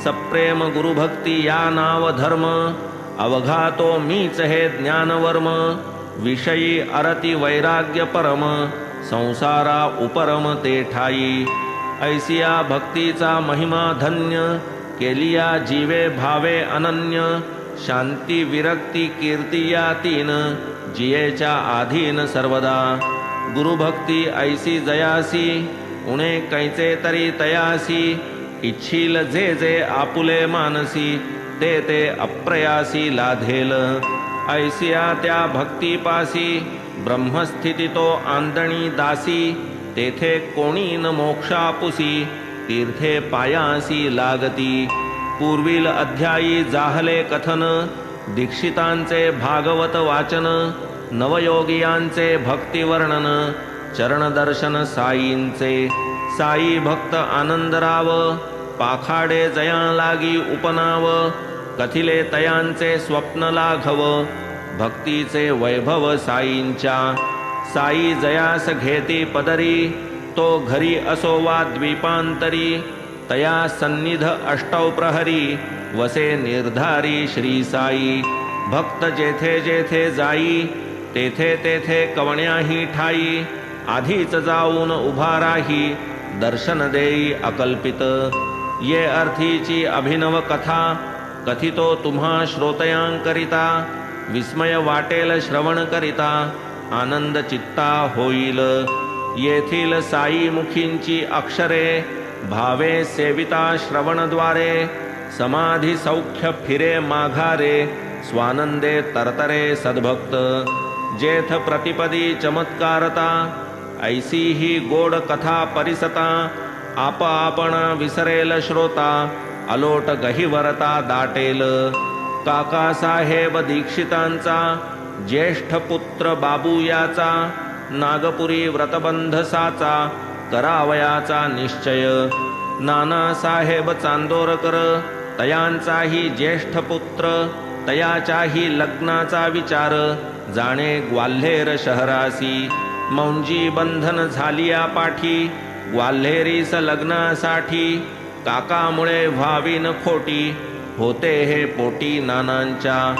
सप्रेम गुरुभक्ती या नाव धर्म, अवघा तो मीच हे ज्ञानवर्म. विषयी अरती वैराग्य परम, संसारा उपरम ते ठाई. ऐसिया भक्तीचा महिमा धन्य, केलिया जीवे भावे अनन्य. शांती विरक्ती कीर्ती या तीन, जियेच्या आधीन सर्वदा. गुरुभक्ती ऐसी जयासी, उणे कैचे तरी तयासी. इच्छील जे जे आपुले मानसी, ते ते अप्रयासी लाधेल. ऐसिया त्या भक्तीपासी, ब्रह्मस्थिती तो आंदणी दासी. तेथे कोणी न मोक्षापुसी, तीर्थे पायासी लागती. पूर्वील अध्यायी जाहले कथन, दीक्षितांचे भागवत वाचन. नवयोगियांचे भक्तिवर्णन, चरणदर्शन साईंचे. साई भक्त आनंदराव, पाखाडे जया लागी उपनाव. कथिले तयांचे स्वप्न लाघव, भक्तीचे वैभव साईंच्या. साई जयास घेती पदरी, तो घरी असो वा द्वीपांतरी. तया सन्निध अष्टौ प्रहरी, वसे निर्धारी श्री साई. भक्त जेथे जेथे जाई, तेथे तेथे कवण्याही ठाई. आधीच जाऊन उभा राही, दर्शन देई अकल्पित. ये अर्थीची अभिनव कथा, कथितो तुम्हा श्रोतयांकरिता. विस्मय वाटेल श्रवण करिता, आनंद चित्ता होईल. येथील साई मुखींची अक्षरे, भावे सेविता श्रवणद्वारे. समाधी सौख्य फिरे माघारे, स्वानंदे तरतरे सद्भक्त. जेथ प्रतिपदी चमत्कारता, ऐसी ही गोड कथा परिसता. आप आपण विसरेल श्रोता, अलोट गहिवरता दाटेल. काकासाहेब दीक्षितांचा, ज्येष्ठ पुत्र बाबू याचा. नागपुरी व्रतबंध साचा, करावयाचा निश्चय. नानासाहेब चांदोरकर, तयांचाही ज्येष्ठ पुत्र. तयाच्याही लग्नाचा विचार, जाणे ग्वाल्हेर शहरासी. मौंजी बंधन झालिया पाठी, ग्वाल्हेरीस लग्नासाठी. काकामुळे व्हावी न खोटी, होते हे पोटी नानांच्या.